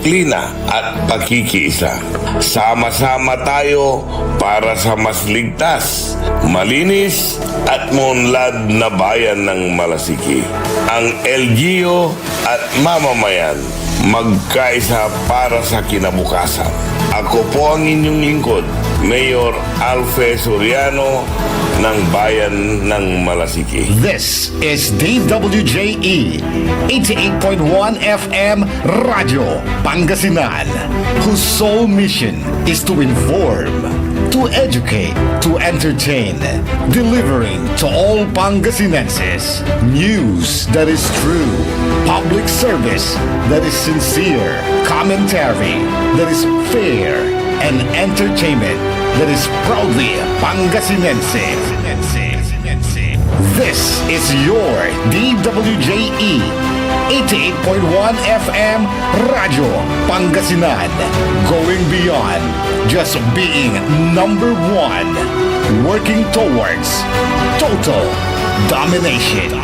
disiplina at pagkikiisa. Sama-sama tayo para sa mas ligtas, malinis at maunlad na bayan ng Malasiki. Ang LGU at mamamayan magkaisa para sa kinabukasan. Ako po ang inyong lingkod, Mayor Alfe Soriano ng Bayan ng Malasiki. This is DWJE 88.1 FM Radio Pangasinan, whose sole mission is to inform, to educate, to entertain, delivering to all Pangasinenses news that is true, public service that is sincere, commentary that is fair, and entertainment that is proudly Pangasinense. This is your DWJE 88.1 FM Radio Pangasinan, going beyond just being number one, working towards total domination.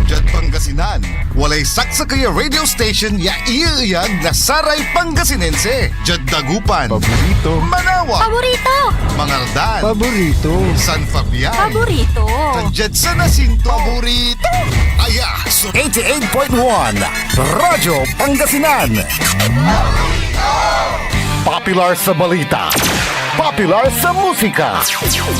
Jad Pangasinan, walay saksakaya radio station ya iiyag na Saray Pangasinense. Jad Dagupan, Paborito. Manawa, Paborito! Mangaldan, Paborito. San Fabian, Paborito! Jad San Jacinto, Paborito. Aya, so 88.1 Radyo Pangasinan. Popular sa balita, popular sa musika.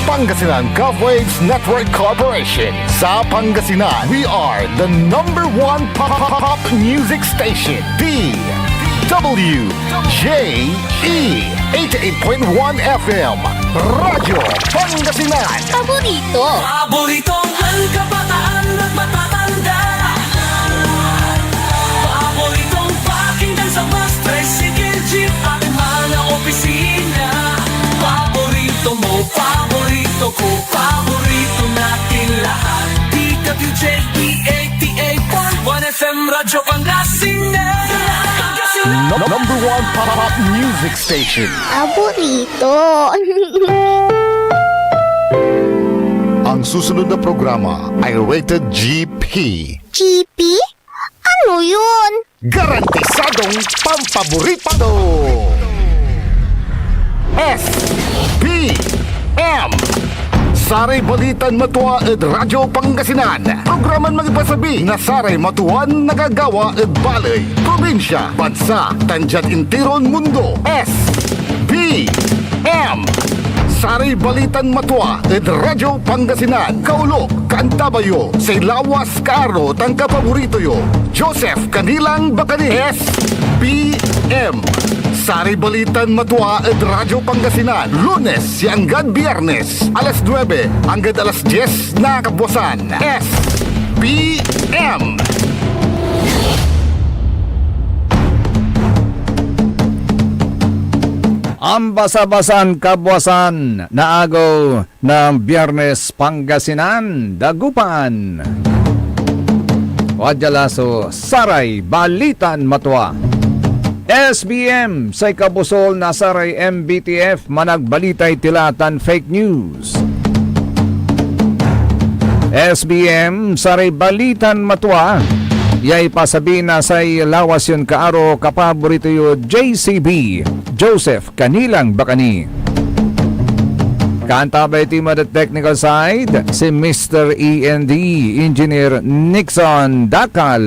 Pangasinan Govwaves Network Corporation. Sa Pangasinan, we are the number one pop music station. DWJE 88.1 FM Radyo Pangasinan. Paborito! Paboritong ang kabataan at matatanda. Paboritong pakinggan sa bus, tricycle, jeep at mga opisina. Paborito mo, paborito ko, paborito natin lahat. DWJE 88.1 FM Radyo Pangasinan. Number one pop music station. Paborito! Ang susunod na programa ay rated GP. GP? Ano yun? Garantisadong pampaborito. SPM Saray Balitan Matua ed Radyo Pangasinan. Programan magipasabi na Saray Matuan nagagawa ed balay, probinsya, bansa, tanjat intiron mundo. SPM Saray Balitan Matua ed Radyo Pangasinan. Kaulo, Kantabayo, say lawas kaaro tang kapaborito yo. Joseph Kanilang Bakani. SPM Saray Balitan Matua ed Radyo Pangasinan. Lunes hanggang Biyernes, alas 9 hanggang alas 10 na kabuwasan. SPM Ang basa-basan kabwasan na agaw ng Biyernes Pangasinan, Dagupan. Wadyalaso, Saray Balitan Matua. SBM sa kabusol na Saray MBTF managbalitay tilatan fake news. SBM Saray Balitan Matua. Yay pasabi na say lawas yun kaaro kapaborito yo JCB Joseph Kanilang Bakani. Kantabay team at the technical side si Mr. END Engineer Nixon Dakal.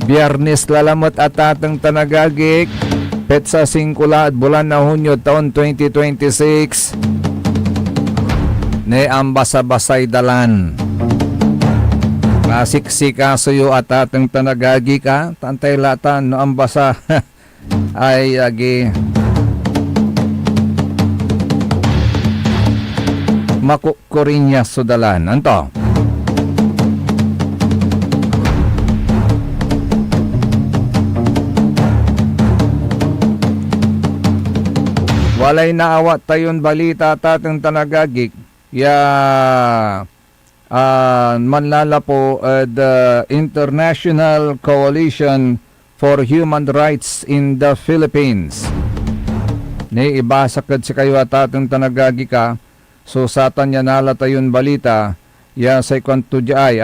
Biyernes lalamot at atang tanagagik petsa 5 at bulan na Hunyo taon 2026 ne ambasa-basay dalan. Siksika suyo at atang tanagagi ka tantay latan no ambasa ay agi makukurinya sudalan anto walay naawat tayon balita tatang tanagagik ya manlalapo the International Coalition for Human Rights in the Philippines. Ni ibasakad sa kayo at atong tanagagi ka, so satan niya nalatayon balita, ya sa kwanto di ay,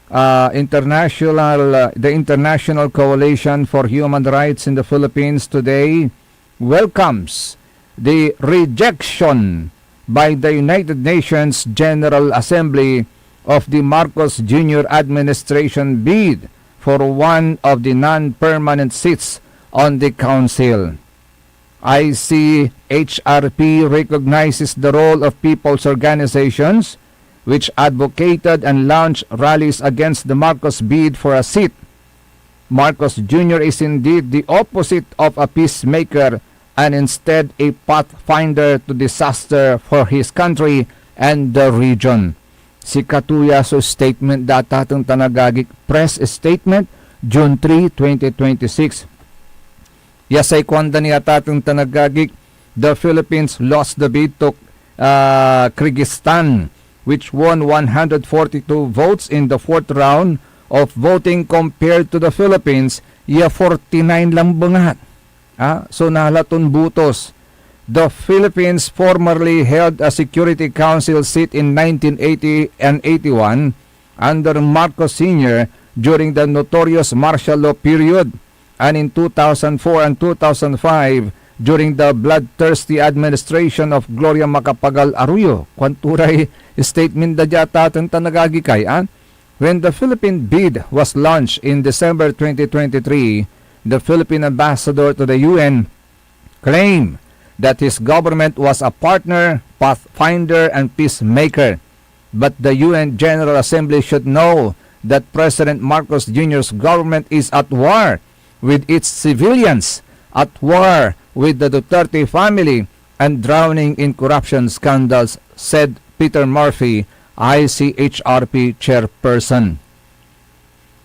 the International Coalition for Human Rights in the Philippines today welcomes the rejection by the United Nations General Assembly of the Marcos Jr. administration bid for one of the non-permanent seats on the council. ICHRP recognizes the role of people's organizations which advocated and launched rallies against the Marcos bid for a seat. Marcos Jr. is indeed the opposite of a peacemaker and instead a pathfinder to disaster for his country and the region. Si Katuyaso statement datatong tanagagik press statement June 3, 2026. Yasay kwanda niya tatong tanagagik, the Philippines lost the bid to Kyrgyzstan, which won 142 votes in the fourth round of voting compared to the Philippines, 49 lang bangat. So nahalaton butos. The Philippines formerly held a Security Council seat in 1980 and 81 under Marcos Sr. during the notorious martial law period, and in 2004 and 2005 during the bloodthirsty administration of Gloria Macapagal Arroyo. Kwanturay statement da jata tanagagikay. When the Philippine bid was launched in December 2023, the Philippine ambassador to the UN claimed that his government was a partner, pathfinder, and peacemaker. But the UN General Assembly should know that President Marcos Jr.'s government is at war with its civilians, at war with the Duterte family, and drowning in corruption scandals, said Peter Murphy, ICHRP chairperson.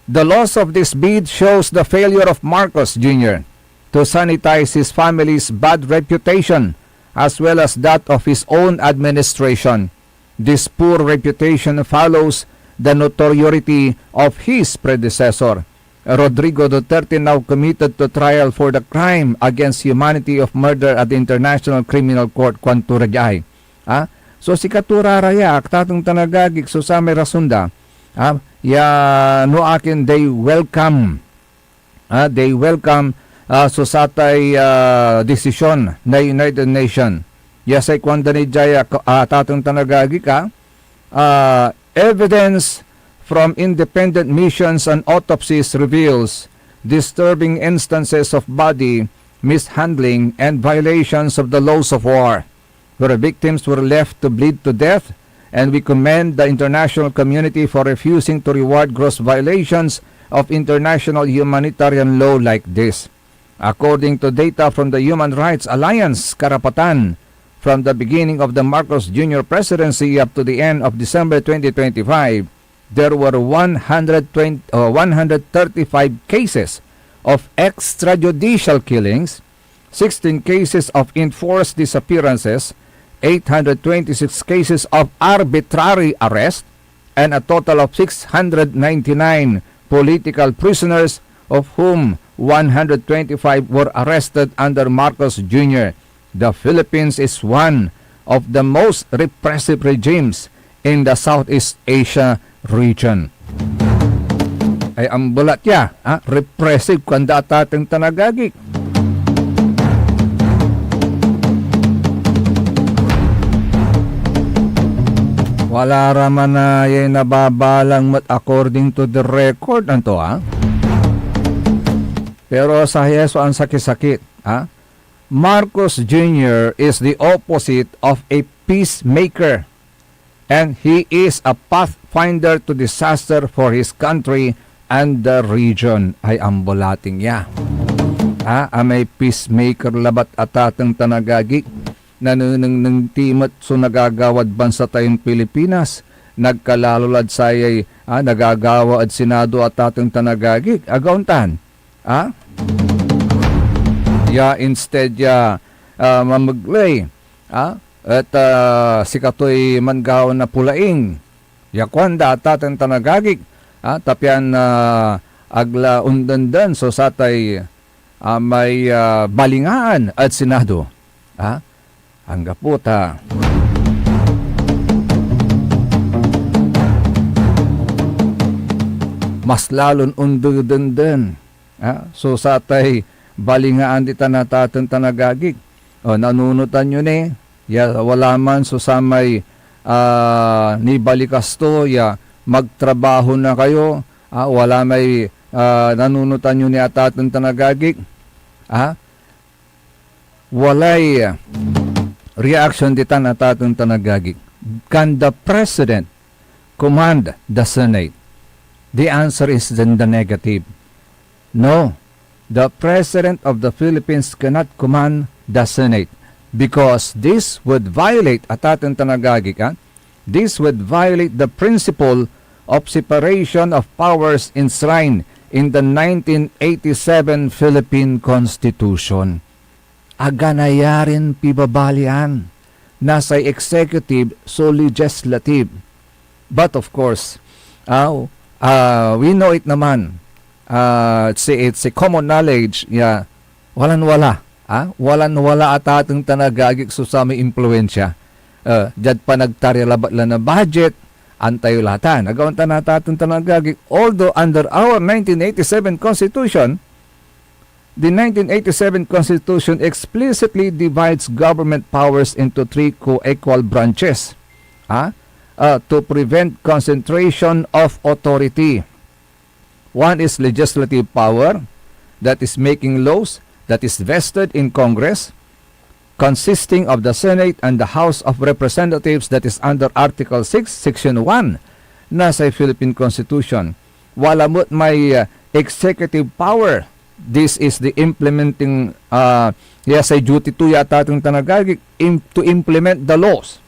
The loss of this bid shows the failure of Marcos Jr. to sanitize his family's bad reputation as well as that of his own administration. This poor reputation follows the notoriety of his predecessor, Rodrigo Duterte, now committed to trial for the crime against humanity of murder at the International Criminal Court, Kwanturajay. So si Katuraraya, aktatong tanagagik, so sa may rasunda, no akin they welcome, so satay desisyon na United Nation. Yasay kwanda ni Jaya tatong tanagagik, evidence from independent missions and autopsies reveals disturbing instances of body mishandling and violations of the laws of war, where victims were left to bleed to death, and we commend the international community for refusing to reward gross violations of international humanitarian law like this. According to data from the Human Rights Alliance Karapatan, from the beginning of the Marcos Jr. presidency up to the end of December 2025, there were 135 cases of extrajudicial killings, 16 cases of enforced disappearances, 826 cases of arbitrary arrest, and a total of 699 political prisoners, of whom 125 were arrested under Marcos Jr. The Philippines is one of the most repressive regimes in the Southeast Asia region. Ay ang bulat ya, repressive kanda tateng tanagagik. Wala raman na yung nababalang according to the record anto Pero sa Yeso ang sakit-sakit Marcos Jr. is the opposite of a peacemaker, and he is a pathfinder to disaster for his country and the region. Ay ambulating ya. May peacemaker labat atatang tanagagik nanunang ng timat so nagagawad bansa tayong Pilipinas. Nagkalalulad sayay nagagawa at Senado atatang tanagagik. Agauntan. Instead mamaglay at sikatoy manggaw na pulaing yakwanda atatang tanagagik tapyan agla undandan so satay may balingaan at Senado ang gaputa. mas lalon undudenden. So satay balingaan di tanatatan tanagagig. O nanunutan nyo ni, ya wala man so samay ni balikas to, ya magtrabaho na kayo, wala may nanunutan nyo ni atatan tanagagig. Walay reaction di tanatatan tanagagig. Can the President command the Senate? The answer is in the negative. No, the President of the Philippines cannot command the Senate because this would violate, atatan tanagagik, this would violate the principle of separation of powers enshrined in the 1987 Philippine Constitution. Aganayarin pibabalian, nasa executive so legislative. But of course, we know it naman. It's a common knowledge. Walan-wala. Walan-wala at ating tanagagik so sa may impluensya. Dyan pa nagtaryalabat lang na budget, antayo lahatan. Agawan natatong tanagagik. Although under our 1987 Constitution, the 1987 Constitution explicitly divides government powers into three co-equal branches. To prevent concentration of authority. One is legislative power, that is making laws, that is vested in Congress, consisting of the Senate and the House of Representatives, that is under Article 6, Section 1 na sa Philippine Constitution. Walamut may executive power. This is the implementing, sa duty to yata itong tanagagik, to implement the laws.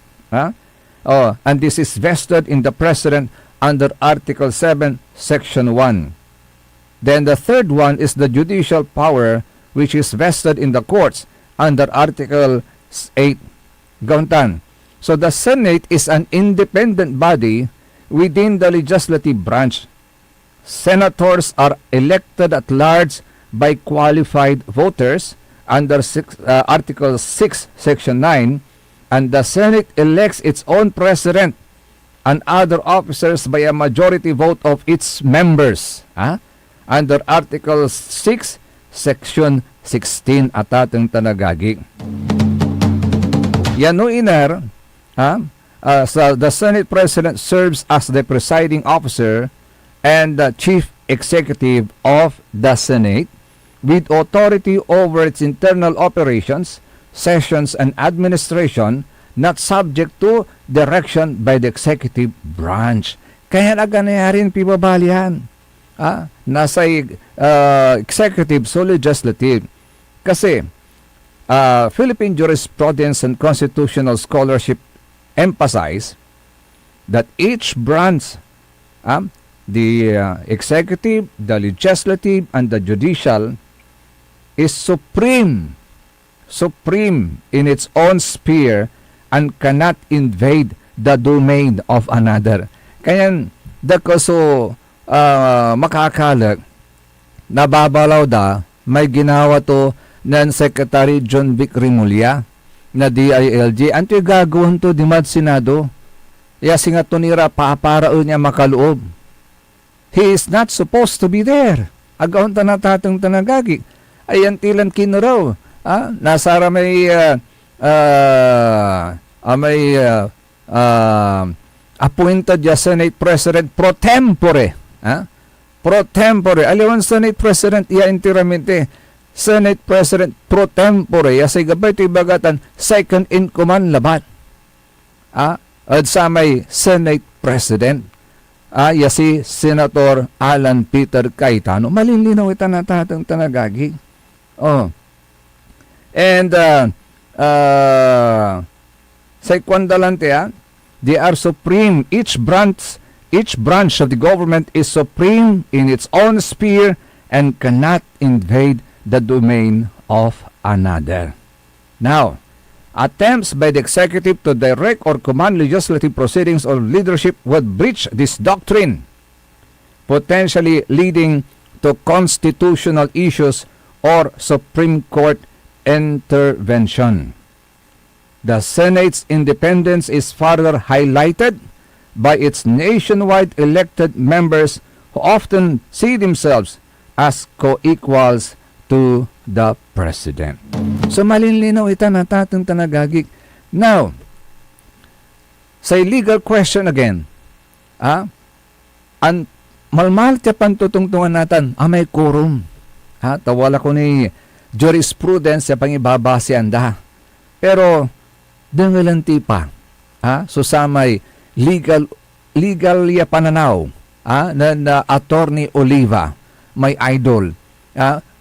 And this is vested in the President under Article 7, Section 1. Then the third one is the judicial power, which is vested in the courts under Article 8. Gauntan. So the Senate is an independent body within the legislative branch. Senators are elected at large by qualified voters under Article 6, Section 9, and the Senate elects its own president and other officers by a majority vote of its members. Under Article 6, Section 16 atatang tanagagi. Yano iner, so the Senate President serves as the presiding officer and the chief executive of the Senate with authority over its internal operations, sessions, and administration, not subject to direction by the executive branch. Kaya naganayarin pibabalian. Nasa executive so legislative. Kasi Philippine jurisprudence and constitutional scholarship emphasize that each branch, the executive, the legislative, and the judicial, is supreme in its own sphere and cannot invade the domain of another. Kaya dako so makakalag, nababalaw da, may ginawa to ng Secretary John Vic Rimulya na DILG. Anto yung gagawin to di mad Senado? Yasi nga to nira paaparaon niya makaloob. He is not supposed to be there. Agawin ta natatong tanagagi. Ayan tilan kinuraw. Nasara may appointed ya Senate President pro tempore. Pro tempore. Aliwan Senate President iya intiramente. Senate President pro tempore. Ya say gabay ito ibagatan second in command labat. At sa may Senate President. Ya si Senator Alan Peter Cayetano. Malinlinaw ita natatang tanagagi. And sa kwandalante, they are supreme. Each branch of the government is supreme in its own sphere and cannot invade the domain of another. Now, attempts by the executive to direct or command legislative proceedings or leadership would breach this doctrine, potentially leading to constitutional issues or Supreme Court intervention. The Senate's independence is further highlighted by its nationwide elected members who often see themselves as co-equals to the President. So malinlinaw ita na tatong tanagagik. Now, sa legal question again, an malmal tiya pantutungtungan natin, may quorum. Tawala ko ni jurisprudence sa pangibabase anda. Pero, dangalanti pa, so sa may legal ya pananaw, na Attorney Oliva, may idol,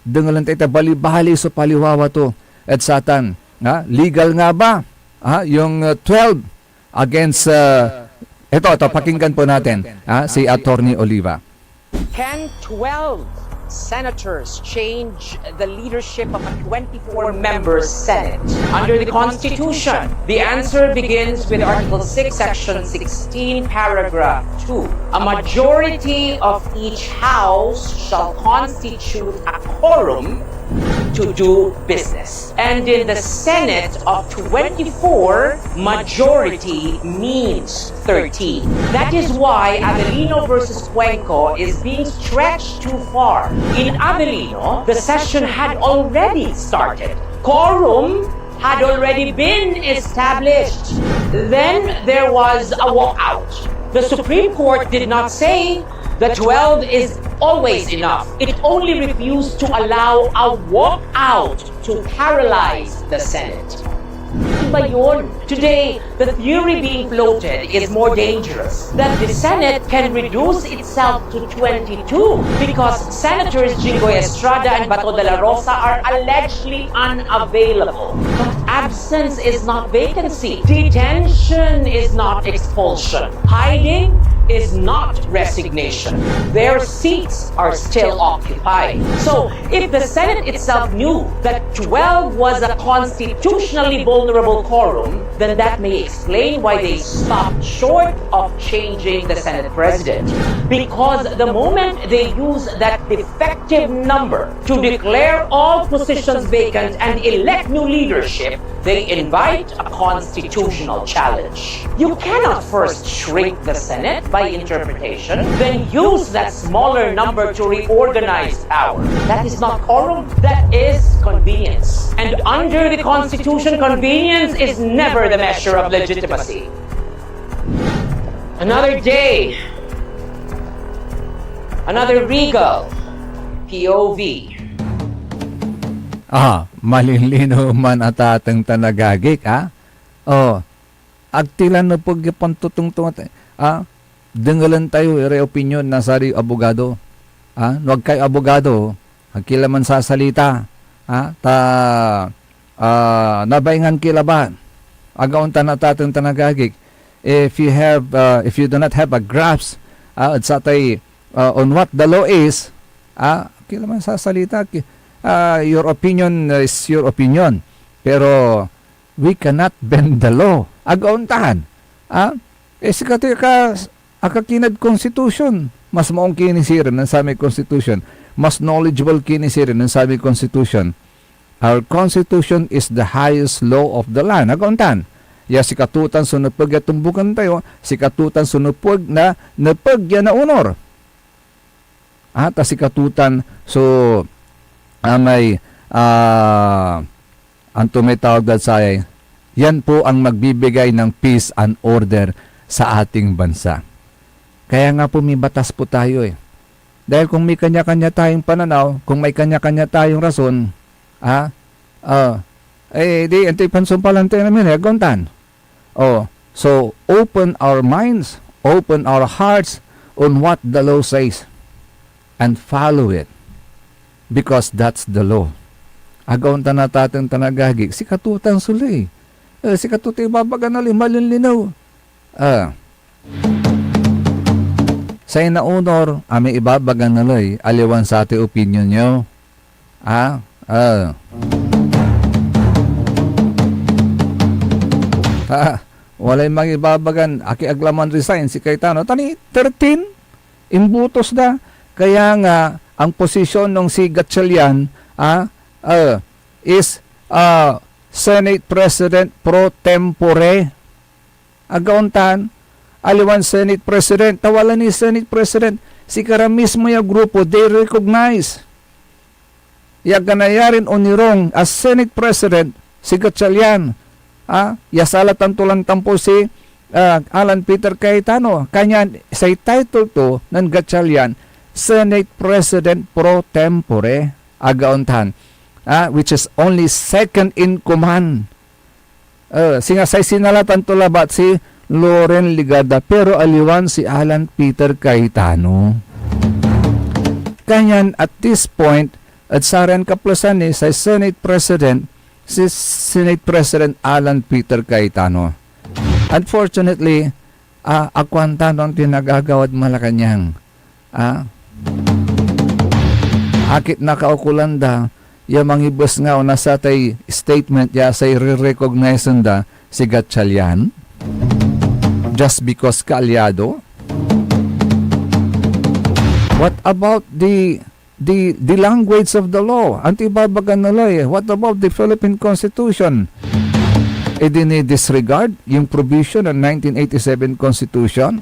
dangalanti ita bali-bali sa paliwawa to, at satan, legal nga ba, yung 12 against, ito, pakinggan po natin, si Attorney Oliva. Can 12 senators change the leadership of a 24-member Senate? Under the Constitution, the answer begins with Article 6, Section 16, Paragraph 2. A majority of each house shall constitute a quorum to do business. And in the Senate of 24, majority means 13. That is why Avelino versus Cuenco is being stretched too far. In Avelino, the session had already started. Quorum had already been established. Then there was a walkout. The Supreme Court did not say the 12 is always enough. It only refused to allow a walkout to paralyze the Senate. Iba yun. Today, the theory being floated is more dangerous. That the Senate can reduce itself to 22 because Senators Jinggoy Estrada and Bato de la Rosa are allegedly unavailable. But absence is not vacancy. Detention is not expulsion. Hiding is not resignation. Their seats are still occupied. So, if the Senate itself knew that 12 was a constitutionally vulnerable quorum, then that may explain why they stopped short of changing the Senate President. Because the moment they use that defective number to declare all positions vacant and elect new leadership, they invite a constitutional challenge. You cannot first shrink the Senate by interpretation, then use that smaller number to reorganize power. That is not quorum, that is convenience. And under the Constitution, convenience is never the measure of legitimacy. Another day, another regal POV. Malinlino man at atang tanagagik, agtilan na pag pantutungtong, dengalan tayo, opinion na sari abogado, wag kay abogado, agkilaman sa salita, nabaingan kilaban, agaon tanatang tanagagik, if you do not have a grasp, at satay, on what the law is, kilaman sa salita, your opinion is your opinion. Pero we cannot bend the law. Agauntahan. Sikato ka akakinad constitution. Mas maong kinisirin ng sabi constitution. Mas knowledgeable kinisirin ng sabi constitution. Our constitution is the highest law of the land. Agauntahan. Sikatutan sunupag at tumbukan tayo. Sikatutan sunupag na napag yan na honor. Sikatutan so may ang tumitawag sa yan po ang magbibigay ng peace and order sa ating bansa. Kaya nga po may batas po tayo Dahil kung may kanya-kanya tayong pananaw, kung may kanya-kanya tayong rason, di anti-pansumpalan tayo namin, aguntan. So, open our minds, open our hearts on what the law says and follow it. Because that's the law. Agaw na natatang tanagagik, si katutang suli. Si katutang babagan na malinlinaw. Sa inaunor, may ibabagan na loy, aliwan sa ating opinion nyo. Walay mga ibabagan, aki aglaman resign, si Cayetano. Tani, 13, imbutos na. Kaya nga, ang posisyon ng si Gatchalian is Senate President pro tempore. Agauntan, aliwan Senate President, tawalan ni Senate President, si kara mismo yung grupo, they recognize. Yaganayarin onirong as Senate President, si Gatchalian. Yasalatan tulantan po si Alan Peter Cayetano. Kanya sa title to ng Gatchalian, Senate President pro tempore, agauntan, which is only second in command. Singasay sinalatan to labat si Loren Ligada, pero aliwan si Alan Peter Cayetano. Kanyan at this point, at saran kaplasan ni sa Senate President, si Senate President Alan Peter Cayetano. Unfortunately, akwanta nung tinagagawad Malacanang. Akit nakaukulanda, yung mga ibus nga o nasa tay statement ya sa i-recognize da si Gatchalian just because kaalyado. What about the language of the law? Antibabagan na law eh. What about the Philippine Constitution? Disregard yung provision ng 1987 Constitution.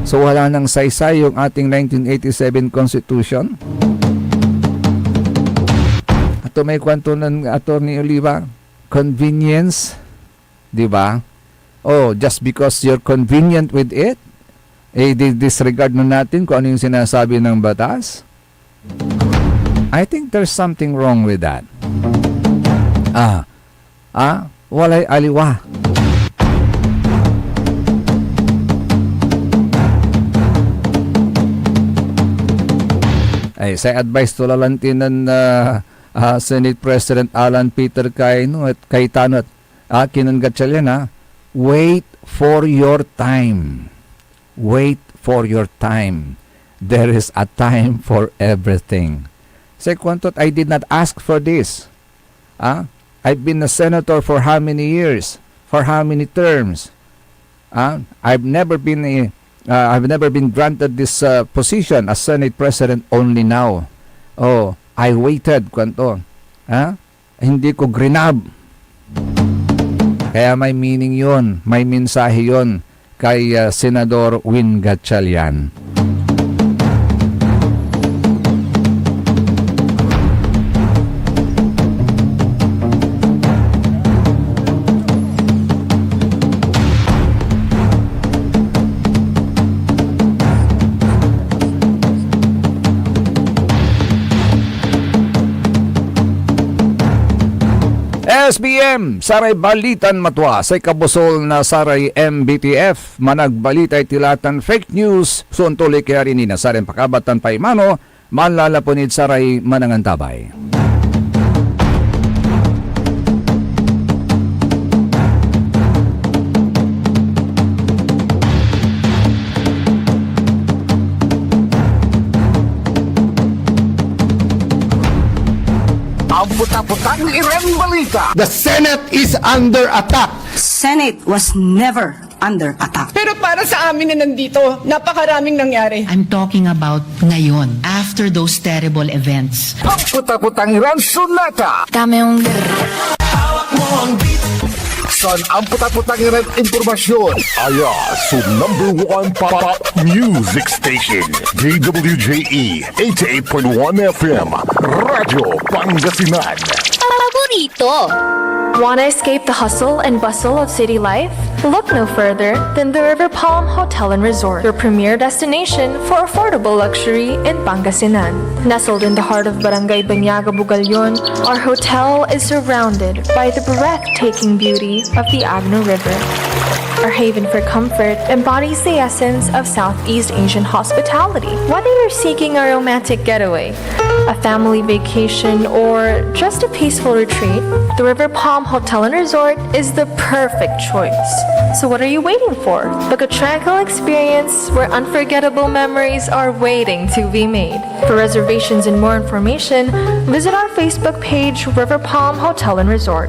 So wala nang saysay yung ating 1987 Constitution. Ato may kwento ng Attorney Oliva, convenience, di ba? Oh, just because you're convenient with it, disregard na natin kung ano yung sinasabi ng batas. I think there's something wrong with that. Walay aliwa. Ay, sa advice to lalantinan Senate President Alan Peter Cayetano at Kinan Gatchalian, wait for your time. Wait for your time. There is a time for everything. Say, Kwantot, I did not ask for this. I've been a senator for how many years? For how many terms? I've never been granted this position as Senate President only now. Oh, I waited, Kwanto. Hindi ko grinab. Kaya may meaning yon, may mensahe yon kay Senador Win Gatchalian. SBM, saray balitan matwa sa kabusol na saray MBTF, managbalitay tilatan fake news, suntuloy kaya rin na saray pakabatan paimano, manlalapunid saray manangantabay. Ang puta-putang Iren Balita. The Senate is under attack. Senate was never under attack. Pero para sa amin na nandito, napakaraming nangyari. I'm talking about ngayon, after those terrible events. Ang puta-putang Iren Sunata. Dami yung... Hawak mo ang beat. San ang puta-putang Iren Impormasyon. Aya, so #1 pop music station. DWJE 88.1 FM. Radyo Pangasinan. Paborito. Want to escape the hustle and bustle of city life? Look no further than the River Palm Hotel and Resort, your premier destination for affordable luxury in Pangasinan. Nestled in the heart of Barangay Banyaga, Bugalyon, our hotel is surrounded by the breathtaking beauty of the Agno River. Our haven for comfort embodies the essence of Southeast Asian hospitality. Whether you're seeking a romantic getaway, a family vacation, or just a peaceful retreat, the River Palm Hotel and Resort is the perfect choice. So what are you waiting for? Book a tranquil experience where unforgettable memories are waiting to be made. For reservations and more information, visit our Facebook page, River Palm Hotel and Resort.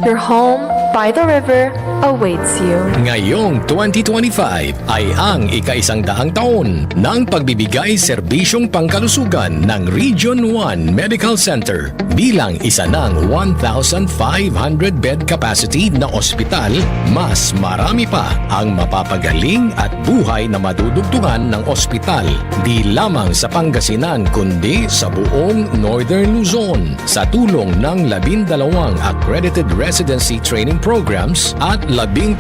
Your home by the river awaits you. Ngayong 2025 ay ang ika-100 taon ng pagbibigay serbisyong pangkalusugan ng Region 1 Medical Center bilang isa ng 1,500-bed capacity na ospital. Mas marami pa ang mapapagaling at buhay na madudugtungan ng ospital di lamang sa Pangasinan kundi sa buong Northern Luzon sa tulong ng 12 accredited residency training programs at 13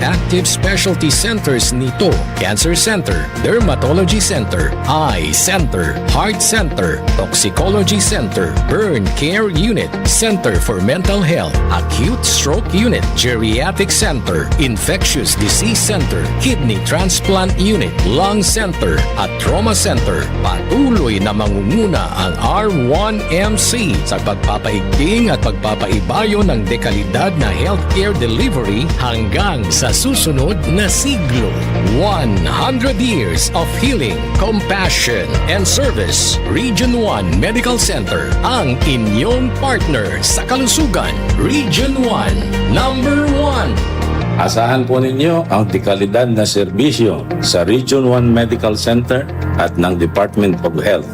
active specialty centers nito: Cancer Center, Dermatology Center, Eye Center, Heart Center, Toxicology Center, Burn Care Unit, Center for Mental Health, Acute Stroke Unit, Geriatric Center, Infectious Disease Center, Kidney Transplant Unit, Lung Center at Trauma Center. Patuloy na mangunguna ang R1MC sa pagpapaigting at pagpapaibayo ng dekalidad na healthcare delivery hanggang sa susunod na siglo. 100 years of healing, compassion, and service. Region 1 Medical Center, ang inyong partner sa kalusugan. Region 1, number 1. Asahan po ninyo ang dekalidad na serbisyo sa Region 1 Medical Center at ng Department of Health.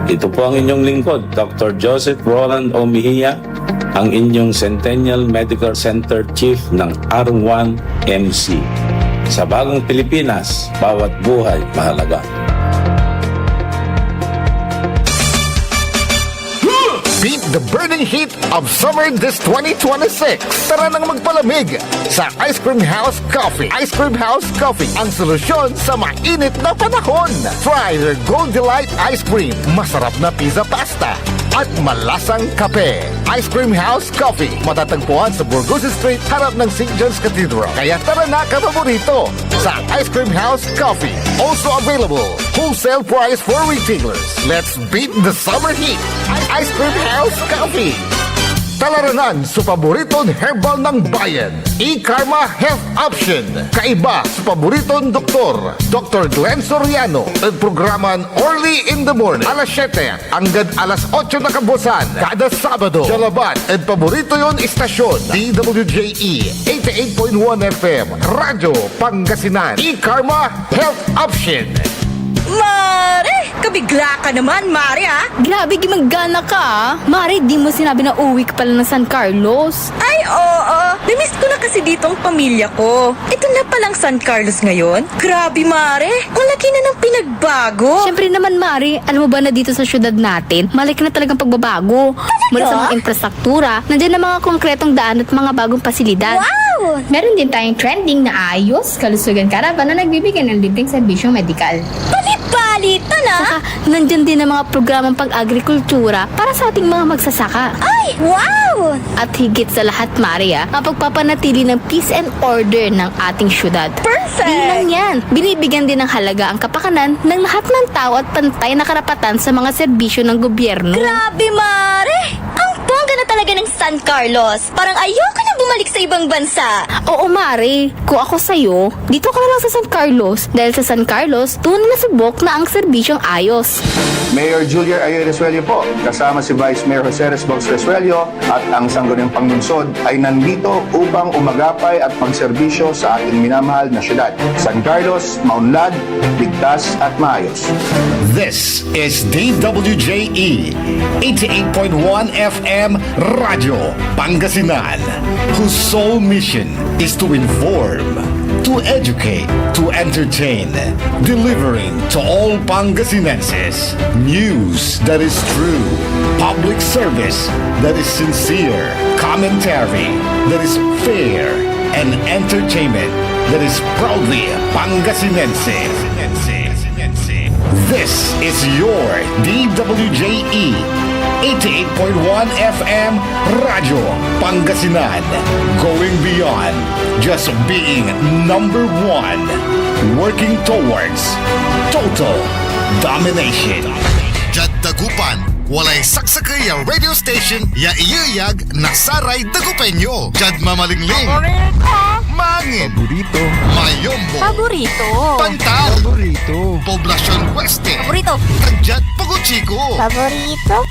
Ito po ang inyong lingkod, Dr. Joseph Roland O. Mejia, ang inyong Centennial Medical Center Chief ng R1MC. Sa bagong Pilipinas, bawat buhay mahalaga. Beat the burning heat of summer this 2026. Tara nang magpalamig sa Ice Cream House Coffee. Ice Cream House Coffee, ang solusyon sa mainit na panahon. Try their Gold Delight Ice Cream, masarap na pizza pasta, at malasang kape. Ice Cream House Coffee, matatagpuan sa Burgos Street, harap ng St. John's Cathedral. Kaya tara na kapaborito sa Ice Cream House Coffee. Also available, wholesale price for retailers. Let's beat the summer heat. Ice Cream House Coffee. Talaranan sa paboritong herbal ng bayan. E-Karma Health Option. Kaiba sa paboritong doktor, Dr. Glenn Soriano. At programan Early in the Morning. Alas 7 hanggang alas 8 na kabusan. Kada Sabado. Jalaban at paborito yon istasyon. DWJE 88.1 FM. Radyo Pangasinan. E-Karma Health Option. Mare! Kabigla ka naman, Mare, ha? Grabe, gimagana ka. Mari, di mo sinabi na uwi ka pala ng San Carlos. Ay, oo. Namiss ko na kasi dito ang pamilya ko. Ito na palang San Carlos ngayon. Grabe, Mare. Ang laki na ng pinagbago. Siyempre naman, Mari, alam mo ba na dito sa syudad natin, malaki na talagang pagbabago. Mula sa mga infrastruktura, nandiyan na mga konkretong daan at mga bagong pasilidad. Wow! Meron din tayong trending na ayos, kalusugan karavan na nagbibigay ng libreng serbisyong medikal. Palit-palito na! Saka, nandyan din ang mga programang pag-agrikultura para sa ating mga magsasaka. Ay, wow! At higit sa lahat, Maria, ang pagpapanatili ng peace and order ng ating syudad. Perfect! Di lang yan, binibigyan din ng halaga ang kapakanan ng lahat ng tao at pantay na karapatan sa mga serbisyo ng gobyerno. Grabe, Mare! Ang bongga na talaga ng San Carlos. Parang ayoko na bumalik sa ibang bansa. Oo, Mari. Kung ako sa'yo, dito ka na lang sa San Carlos. Dahil sa San Carlos, tunay na subok na ang serbisyong ayos. Mayor Julia Ayer Resuello po, kasama si Vice Mayor Jose Resbox Resuello at ang Sangguniang Panglungsod ay nandito upang umagapay at magserbisyo sa ating minamahal na syudad. San Carlos, maunlad, ligtas at maayos. This is DWJE 88.1 FM Radio Pangasinan, whose sole mission is to inform, to educate, to entertain, delivering to all Pangasinenses news that is true, public service that is sincere, commentary that is fair, and entertainment that is proudly Pangasinense. This is your DWJE 88.1 FM Radio Pangasinan, going beyond just being number one, working towards total domination. Jad Dagupan, walay saksakay ya radio station ya iyayag na saray dagupenyo. Jad mamalingling. Mangin. Paborito. Mayombo. Paborito. Pantal. Paborito. Poblasyon Oeste. Paborito. Tagyat Pugo Chico. Paborito.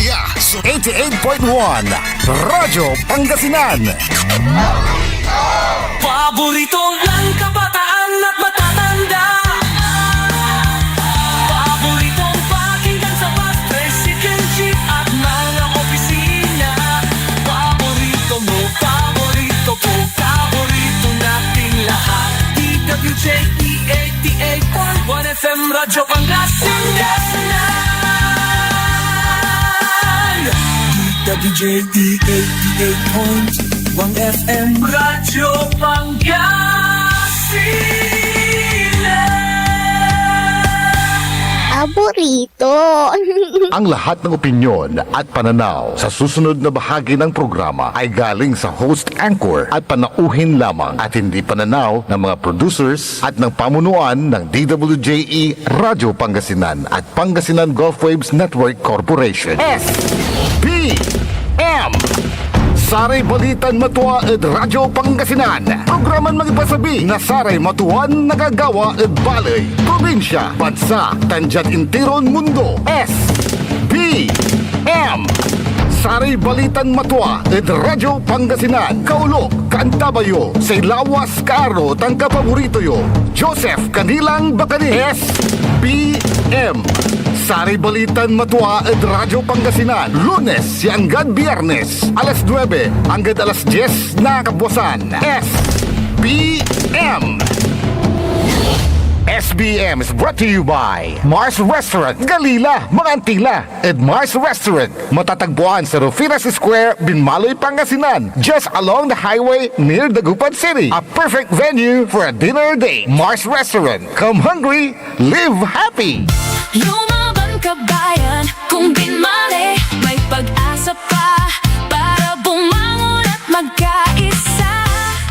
Bisaya. 88.1 Radyo Pangasinan. Paborito ng kabataan at matatanda. Paboritong pakinggan sa bus, tricycle, jeep at mga opisina. Paborito mo, paborito ko, paborito nating lahat. DWJE 88.1 FM Radyo Pangasinan. DWJE 88.1 FM Radyo Pangasinan. Paborito. Ang lahat ng opinyon at pananaw sa susunod na bahagi ng programa ay galing sa host anchor at panauhin lamang at hindi pananaw ng mga producers at ng pamunuan ng DWJE Radyo Pangasinan at Pangasinan Gulf Waves Network Corporation. SBM Saray Balitan Matua ed Radyo Pangasinan. Programan magipasabi na saray matuan nagagawa ed balay, probinsya, bansa, tanjat intiron mundo. SBM Saray Balitan Matua ed Radyo Pangasinan. Kaulok, Kantabayo, say lawas kaaro tang kapaborito yo. Joseph Kanilang Bakani. SBM Saray Balitan Matua ed Radyo Pangasinan. Lunes hanggang Biyernes, alas 9 hanggang alas 10 na kabuwasan. SBM SBM is brought to you by Mars Restaurant, Galila, Mangantila, and Mars Restaurant. Matatagpuan sa Rufinas Square, Binmaloy, Pangasinan, just along the highway near Dagupan City. A perfect venue for a dinner date. Mars Restaurant. Come hungry, live happy. Lumaban ka bayan, kung binmali, may pag-asa pa para bumangon at magkaisa.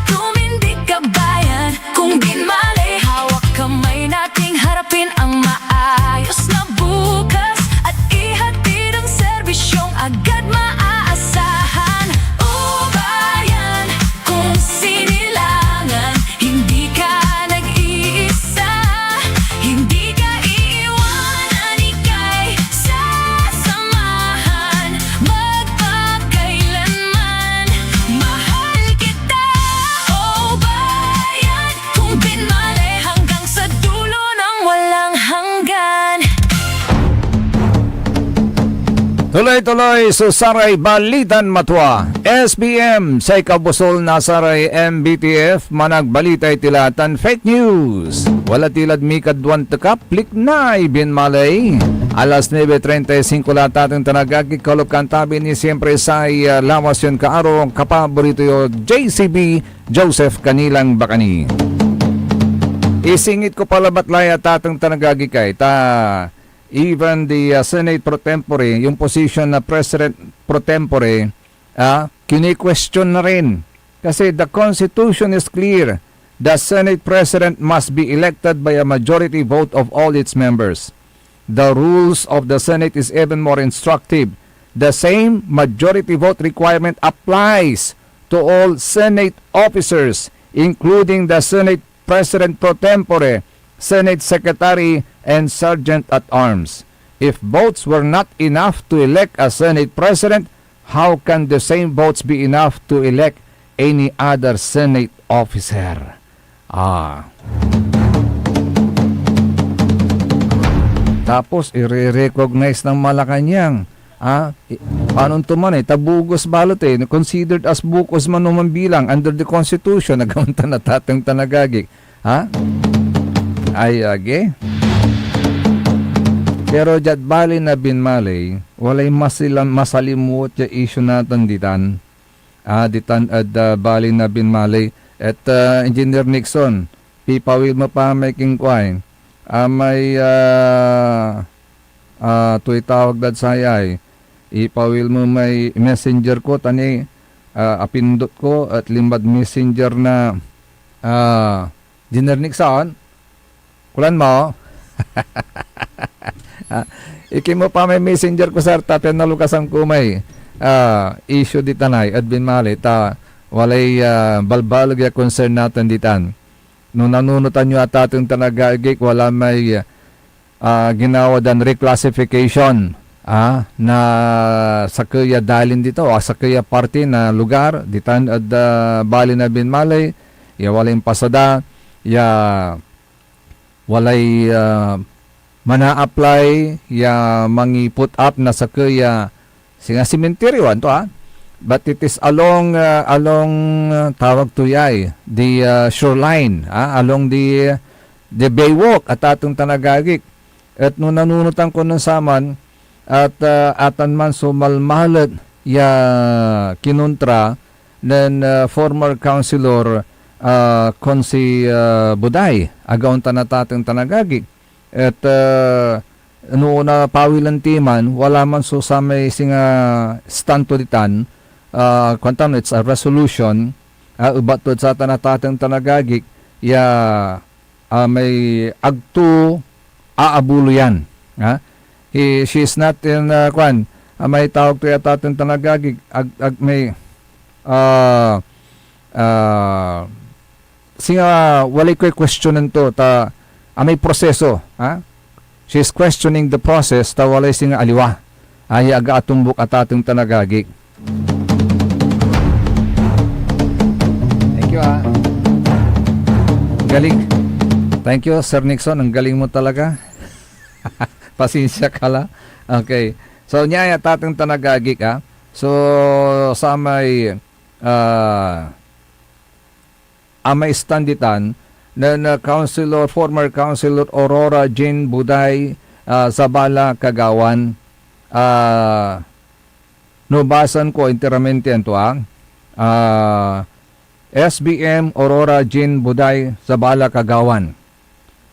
Tumindig ka bayan, kung binmali, hawak kamay nating harapin ang maayos na bukas at ihatid ang serbisyong agad maaasahan. O bayan, kung sinilangan, hindi ka nag-iisa, hindi ka iiwanan, ika'y sasamahan magpakailanman. Mahal kita, o bayan, kung binmali hanggang sa dulo ng walang hanggan. Tuloy-tuloy sa Saray Balitan Matua. SBM sa ikabusol na Saray MBTF managbalitay tilatan fake news. Wala tilad mikadwan tekap plik na ibinmalay. Alas 9:35 latatang tanagagi kalukan tabi ni siyempre sa lawas yun kaaro kapaborito yo JCB Joseph Kanilang Bakani. Isingit ko pala batlay at tatang tanagagi kay ta even the Senate pro tempore, yung position na President pro tempore, kini-question na rin. Kasi the Constitution is clear. The Senate President must be elected by a majority vote of all its members. The rules of the Senate is even more instructive. The same majority vote requirement applies to all Senate officers, including the Senate President pro tempore, Senate Secretary, and Sergeant at Arms. If votes were not enough to elect a Senate President, how can the same votes be enough to elect any other Senate officer? Tapos, i-recognize ng Malacanang. Paano tuman tabugos balot considered as bukos man naman bilang under the Constitution, nagkaunta na tatang tanagagik. Ay, pero jad bali na binmalay, walay masalimut ya issue natin ditan. Ditan at bali na binmalay. At Engineer Nixon, pipawil mo pa making kway. May tuy tawag dad sayay. Ipawil mo may messenger ko, tani apindot ko at limbad messenger na Engineer Nixon. Kulan mo. Iki mo pa may messenger ko sa tapen na lukas ang kumay. Issue di tanay at binmali ta walay balbalag ya concern natin ditan. Nung nanunutan nyo at ating tanagagik, wala may ginawa dan reclassification na sa kaya dalin dito sa kaya party na lugar ditan at bali na binmalay ya walay pasada ya walay mana-apply ya mangi put up na sa kaya singa cemetery wan to but it is along tawag to yay the shoreline along the baywalk at atong tanagagik at nung nanunutan ko ng saman at atan man sumalmalat ya kinuntra ng former councilor Konsi Buday agaon tanatatang tanagagik at noong na pawilan timan wala man so sa may singa stanto ditan kwantan it's a resolution ubat to sa tanatatang tanagagik ya may agto aabulo yan she is not in may tawag to yata ating tanagagig may singa walay ko'y questionin to may proseso she is questioning the process ta walay singa aliwa ay aga atumbok at ating tanagagig. Thank you galing. Thank you Sir Nixon, ang galing mo talaga. Pasensya ka la. Okay. So, niya tatang tanagagik So, sa may amay standitan na former councilor Aurora Jane Buday Zabala Kagawan nubasan ko enteramente ito SBM Aurora Jane Buday Zabala Kagawan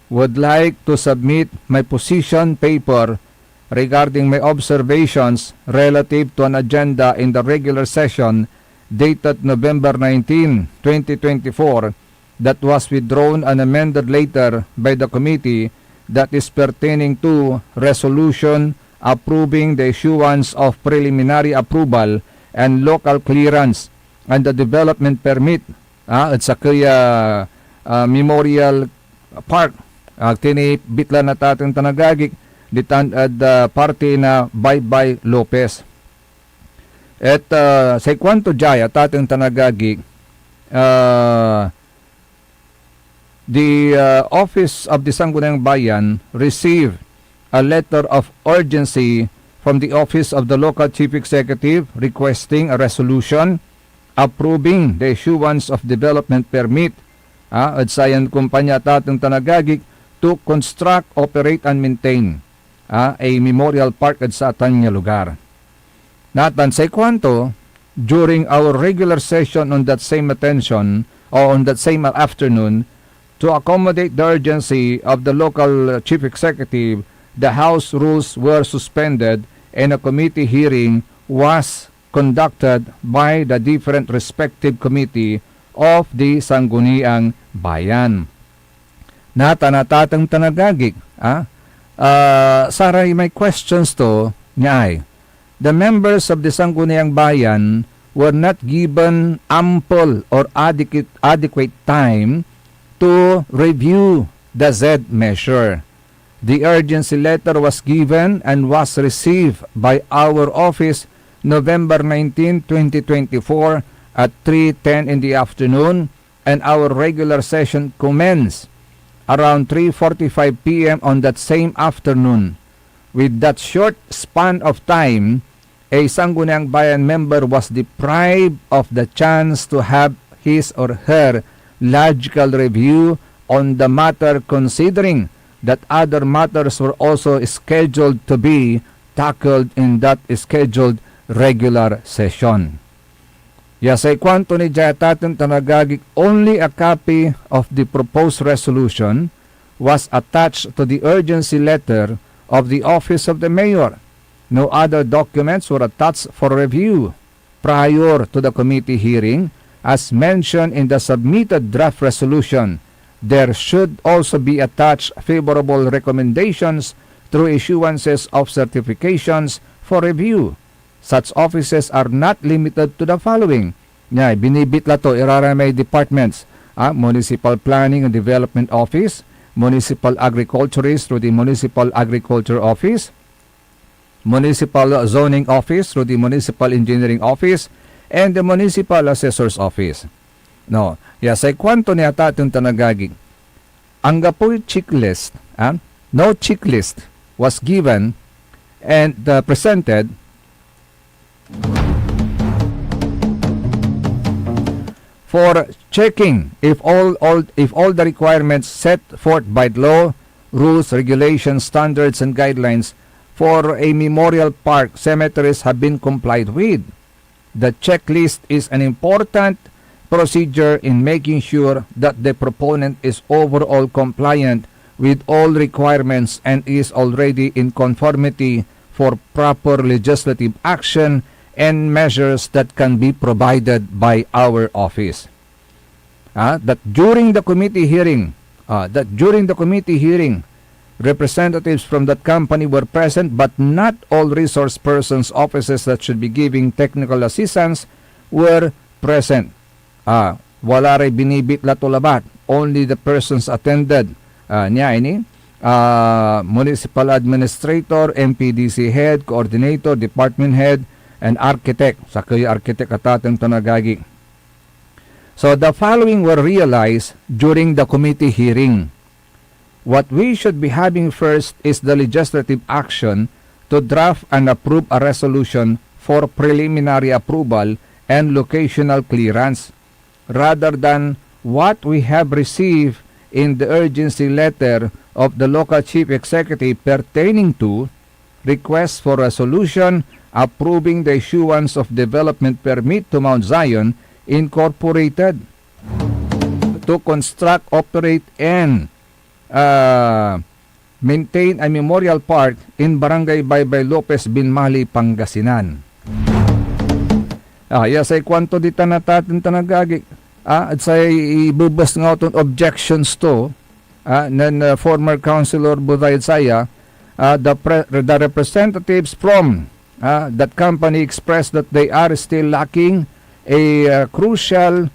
would like to submit my position paper regarding my observations relative to an agenda in the regular session dated November 19, 2024 that was withdrawn and amended later by the committee that is pertaining to resolution approving the issuance of preliminary approval and local clearance and the development permit at sa kaya Memorial Park tinibitla na tatang tanagagik ditan at party na Baybay Lopez. At sa kwanto jaya tatang tanagagik the office of the Sangguniang Bayan received a letter of urgency from the office of the local chief executive requesting a resolution approving the issuance of development permit at sayan kumpanya tatang tanagagik to construct, operate, and maintain a memorial park at sa atang lugar. Natan sa kwanto, during our regular session on that same attention or on that same afternoon, to accommodate the urgency of the local chief executive, the House rules were suspended and a committee hearing was conducted by the different respective committee of the Sangguniang Bayan. Natanatatang tanagagik, saray may questions to niya the members of the Sangguniang Bayan were not given ample or adequate time to review the Z measure. The urgency letter was given and was received by our office November 19, 2024 at 3:10 in the afternoon, and our regular session commenced around 3:45 p.m. on that same afternoon. With that short span of time, a Sangguniang Bayan member was deprived of the chance to have his or her logical review on the matter, considering that other matters were also scheduled to be tackled in that scheduled regular session. Yasay kwanto ni Jayatatin Tanagagik, only a copy of the proposed resolution was attached to the urgency letter of the office of the mayor. No other documents were attached for review prior to the committee hearing. As mentioned in the submitted draft resolution, there should also be attached favorable recommendations through issuances of certifications for review. Such offices are not limited to the following. Binibitla to iraramay departments, Municipal Planning and Development Office, Municipal Agriculturist through the Municipal Agriculture Office, Municipal Zoning Office through the Municipal Engineering Office and the Municipal Assessor's Office. No, sa kwanto niya tatong tanagagi. Ang gapoy checklist, no checklist was given and presented for checking if all the requirements set forth by law, rules, regulations, standards, and guidelines for a memorial park cemeteries have been complied with. The checklist is an important procedure in making sure that the proponent is overall compliant with all requirements and is already in conformity for proper legislative action and measures that can be provided by our office. That during the committee hearing, representatives from that company were present, but not all resource persons offices that should be giving technical assistance were present. Wala rin binibit latulabat. Only the persons attended niya ini. Municipal Administrator, MPDC Head, Coordinator, Department Head, and Architect. Sa kayo Architect atatang tanagagi. So the following were realized during the committee hearing. What we should be having first is the legislative action to draft and approve a resolution for preliminary approval and locational clearance, rather than what we have received in the urgency letter of the local chief executive pertaining to request for resolution approving the issuance of development permit to Mount Zion Incorporated to construct, operate, and maintain a memorial park in Barangay Baybay Lopez, Binmali, Pangasinan. Say kwanto di tanatatin tanagagi. At say ibubas nga itong objections to ng former Councilor Buday Saya, the representatives from that company expressed that they are still lacking a crucial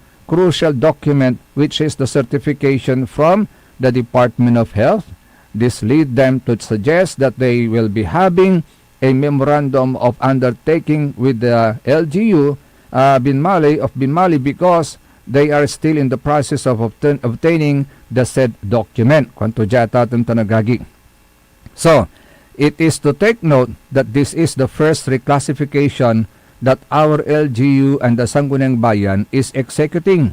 document, which is the certification from the Department of Health. This lead them to suggest that they will be having a memorandum of undertaking with the LGU Binmali because they are still in the process of obtaining the said document. Kwanto jata tanagagi. So, it is to take note that this is the first reclassification that our LGU and the Sangguniang Bayan is executing.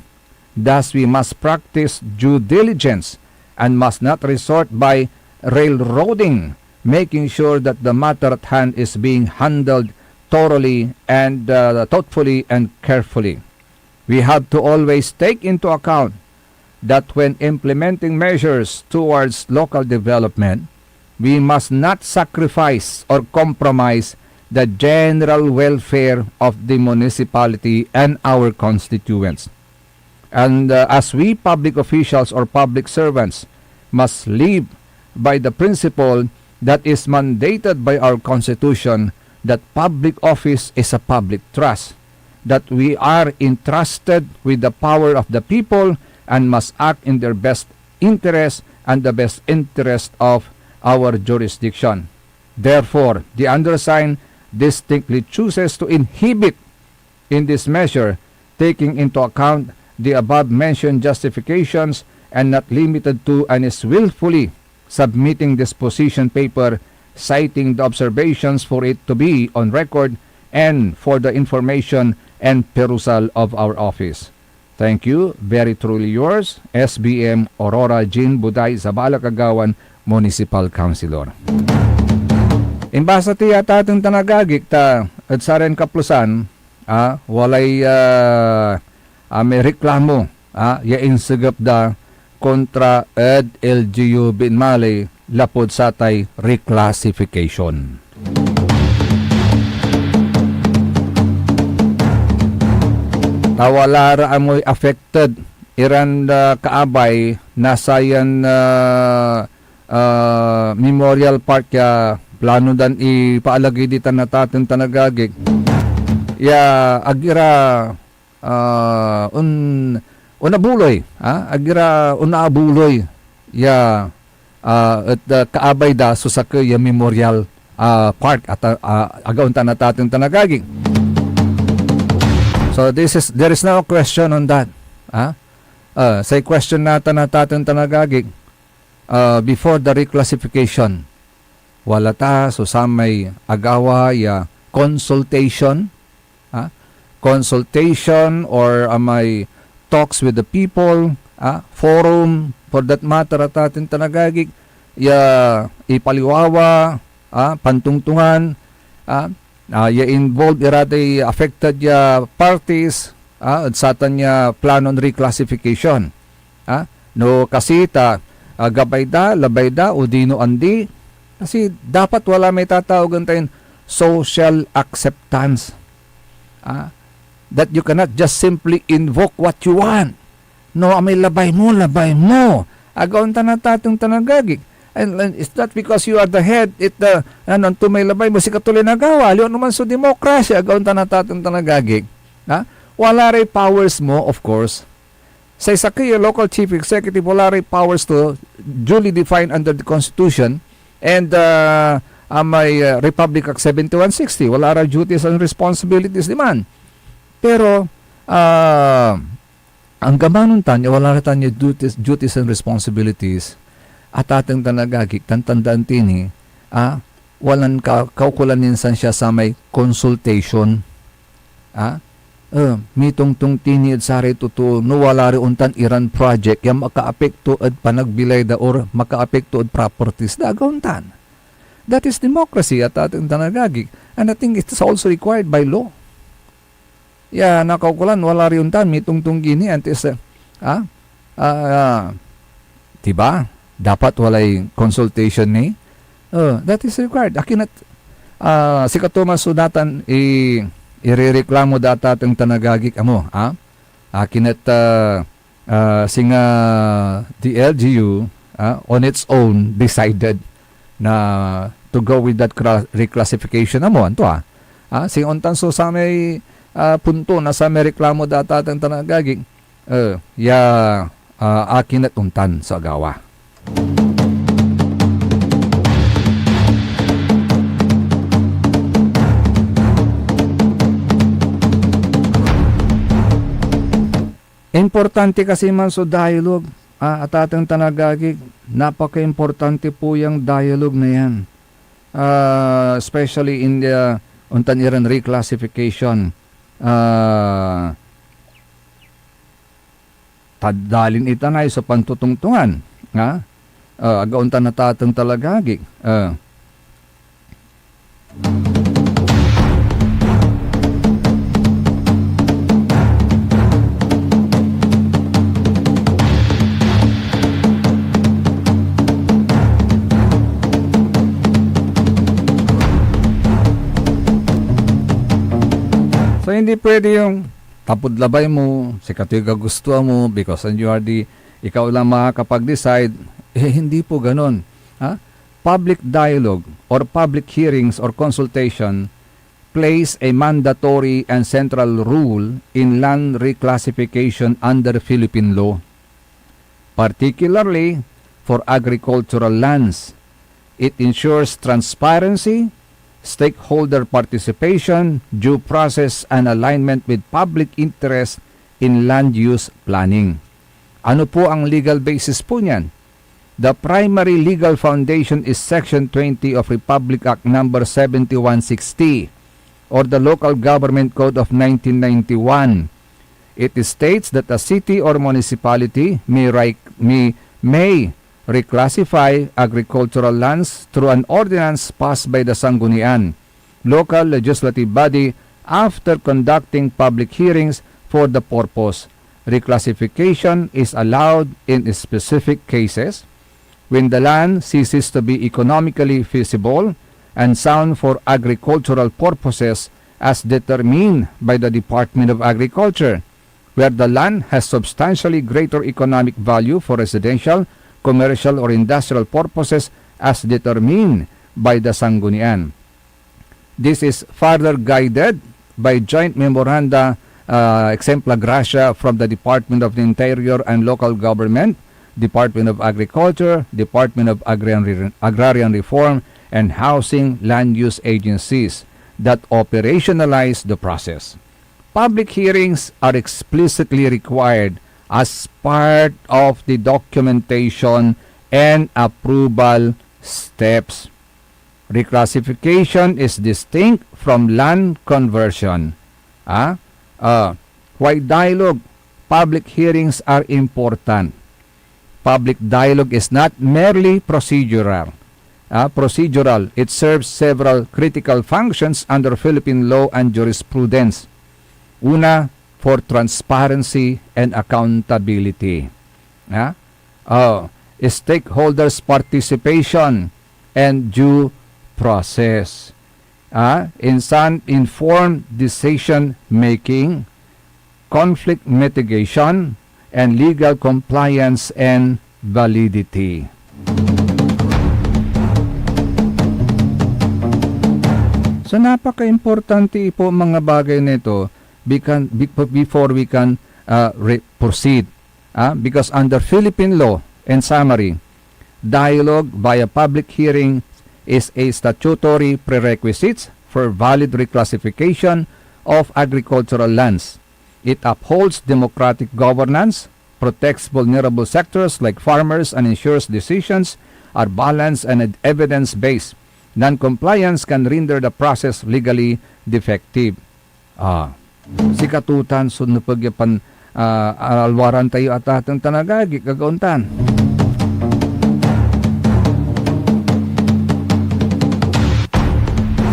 Thus, we must practice due diligence and must not resort by railroading, making sure that the matter at hand is being handled thoroughly and thoughtfully and carefully. We have to always take into account that when implementing measures towards local development, we must not sacrifice or compromise the general welfare of the municipality and our constituents. And as we public officials or public servants must live by the principle that is mandated by our Constitution, that public office is a public trust, that we are entrusted with the power of the people and must act in their best interest and the best interest of our jurisdiction. Therefore, the undersigned distinctly chooses to inhibit in this measure, taking into account the above-mentioned justifications and not limited to, and is willfully submitting this position paper, citing the observations for it to be on record and for the information and perusal of our office. Thank you. Very truly yours, SBM Aurora Jean Buday Zabala Kagawan, Municipal Councilor. Imbasa ti atatong tanagagik ta at sa rin kaplusan, walay may reklamo, yain sigap da kontra ed LGU Binmali lapod satay reclassification. Tawalara amoy affected iran kaabay nasayan Memorial Park ya plano dan ipaalagay ditan na tatin tanagagig ya agira unabuloy agira unaabuloy ya at kaabay da susakay ya memorial park at agauntan na tating tanagaging. So there is no question on that. Say question natin na tating tanagaging before the reclassification. Wala ta so sa may agawa ya consultation, consultation or may talks with the people, forum for that matter at ating tanagagig ya ipaliwawa, pantungtungan, ya involved irate affected ya parties at satan ya planon reclassification. No kasi ta gabay da, labay da, o dino andi kasi dapat wala may tatawagan tayong social acceptance. That you cannot just simply invoke what you want. No, may labay mo. Agaon ta na tatong tanagagig. And it's not because you are the head, may labay mo si katuloy nagawa. Liyon naman so demokrasya, agaon ta na tatong tanagagig. Wala rin powers mo, of course. Sa isa kayo, local chief executive, wala rin powers to duly defined under the Constitution and may Republic Act 7160. Wala rin duties and responsibilities naman. Pero, ang gamanon tanya, wala rin tanya duties and responsibilities at ating tanagagik, tandaan tini, walang kaukulan ninsan siya sa may consultation. Mitong tini at sari tuto, no wala rin untan Iran project, yung makaapekto at panagbilay da or makaapekto at properties da agauntan. That is democracy at ating tanagagik. And I think it is also required by law. Nakaukulan, wala rin untan, mitong gini, antes, diba? Dapat walay consultation ni. That is required. Akinat, si Katumas Sudatan, irereklamo data itong tanagagik amo. Akinat, singa the LGU, on its own, decided na to go with that reclassification amo. Anto sing ontan so sa may punto na sa may reklamo data itong tanagagik, akinat untan sa agawa. Importante kasi man so dialogue at ating tanagagig, napaka-importante po yung dialogue na yan. Especially in the untaniran reclassification. Tadalin itanay sa pantutungtungan. Agauntan na tatang talagagig. So hindi pwede yung tapod-labay mo, si katuiga gusto mo because you are ikaw lang makakapag-decide. Hindi po ganon. Public dialogue or public hearings or consultation plays a mandatory and central role in land reclassification under Philippine law, particularly for agricultural lands. It ensures transparency, stakeholder participation, due process, and alignment with public interest in land use planning. Ano po ang legal basis po niyan? The primary legal foundation is Section 20 of Republic Act Number 7160 or the Local Government Code of 1991. It states that a city or municipality may reclassify agricultural lands through an ordinance passed by the Sanggunian local legislative body after conducting public hearings for the purpose. Reclassification is allowed in specific cases when the land ceases to be economically feasible and sound for agricultural purposes as determined by the Department of Agriculture, where the land has substantially greater economic value for residential, commercial, or industrial purposes as determined by the Sanggunian. This is further guided by joint memoranda exempla gratia from the Department of the Interior and Local Government, Department of Agriculture, Department of Agrarian Reform, and housing land use agencies that operationalize the process. Public hearings are explicitly required as part of the documentation and approval steps. Reclassification is distinct from land conversion. Why dialogue? Public hearings are important. Public dialogue is not merely procedural. It serves several critical functions under Philippine law and jurisprudence. Una, for transparency and accountability. Stakeholders' participation and due process. Informed decision making, conflict mitigation, and legal compliance and validity. So napaka-importante po mga bagay nito before we can proceed. Because under Philippine law, in summary, dialogue via public hearing is a statutory prerequisite for valid reclassification of agricultural lands. It upholds democratic governance, protects vulnerable sectors like farmers, and ensures decisions are balanced and evidence-based. Non-compliance can render the process legally defective. Sikatutan sunod pagyapan alwaran tayo at atang tanagagi kagauntan.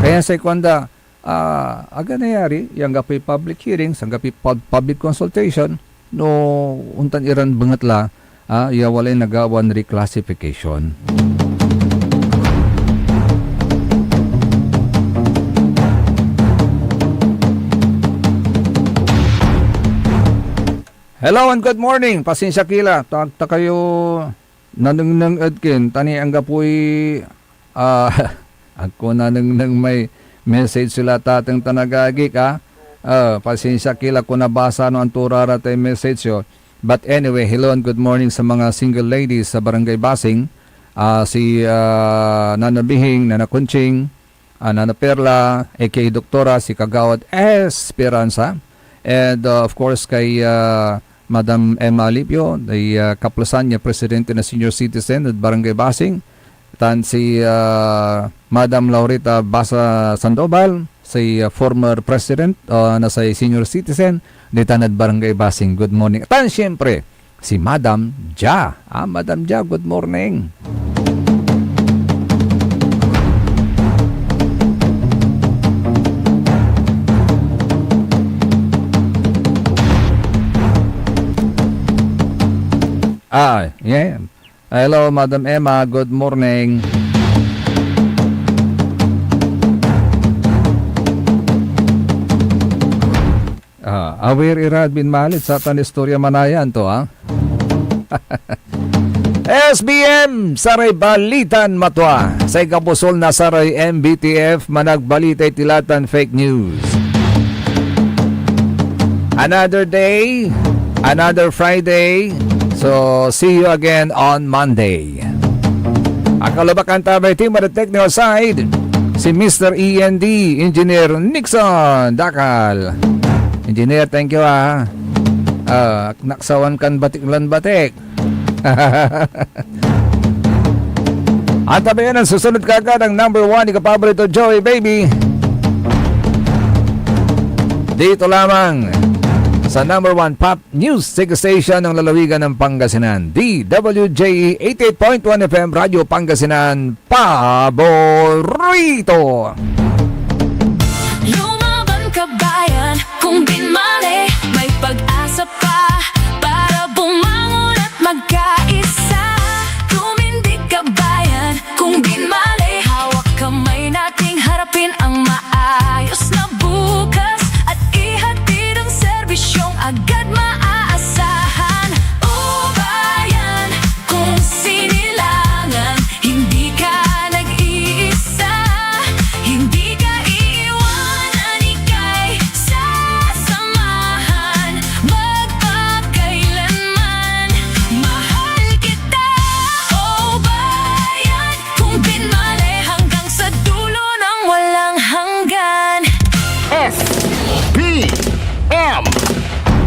Kaya sa ikwanda, aga nayari, yung gapi public hearings, ang gapi public consultation, no untan iran bangatla, walay nagawan reclassification. Hello and good morning. Pasensya kila. Tagta kayo nanungnang adkin. Tani ang gapoy ako nanungnang may message sila tatang tanagagik pasensya kila ko nabasa no ang turara tayo message yo. But anyway, hello and good morning sa mga single ladies sa Barangay Basing. Si Nana Bihing, Nana Kunching, Nana Perla, aka Doktora, si Kagawad Esperanza. And of course kay Madam Emma Alipio, the Kaplasan niya, Presidente na Senior Citizen at Barangay Basing. Tan si Madam Laurita Basa Sandoval, si former President na sa Senior Citizen, di Tanad Barangay Basing. Good morning. Tan siyempre, si Madam Ja. Madam Ja, good morning. Yeah. Hello, Madam Emma. Good morning. Aware irad bin malit sa tan istorya manayan to, SBM Saray Balitan Matwa sa ikapusol na Saray MBTF managbalitay tilatan fake news. Another day, another Friday. So, see you again on Monday. Akalabakan tabay team at the technical side, si Mr. END, Engineer Nixon Dakal. Engineer, thank you naksawan kan batik-lan batik. At tabayan ang susunod kagad ang number 1 ni kapaborito Joey Baby. Dito lamang sa number 1 pop news station ng lalawigan ng Pangasinan, DWJE 88.1 FM Radio Pangasinan, paborito. Lumaban ka bayan, kung di mali, may pag-asa pa para bumangon at magkaisa. Tumindig ka bayan, kung di mali, hawak kamay nating harapin ang maayos na bukas at ihatid ang serbisyong agad maaasahan. O bayan, kung sinilangan, hindi ka nag-iisa, hindi SBM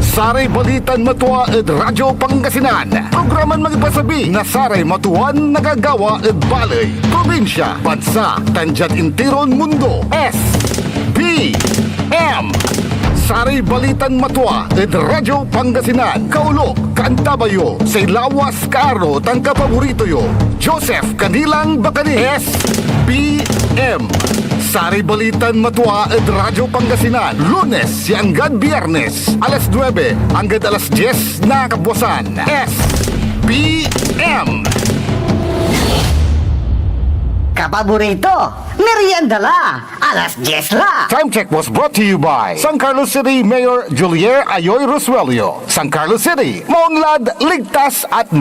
Saray Balitan Matwa ed Radyo Pangasinan. Programan magipasabi na saray matuan nagagawa ed balay. Probinsya, bansa, tanjat intiron mundo. SBM Saray Balitan Matwa ed Radyo Pangasinan. Kaulok, Kantabayo, say lawas kaaro tang kapaborito yo. Joseph Kanilang Bakani. SBM Saray Balitan Matwa ed Radyo Pangasinan. Lunes hanggang Biyernes, alas 9 hanggang alas 10 na kapuasan. SBM Kapaborito, merienda la, alas 10 la. Time check was brought to you by San Carlos City Mayor Julier Ayoy Rosuelio. San Carlos City, maunlad, ligtas at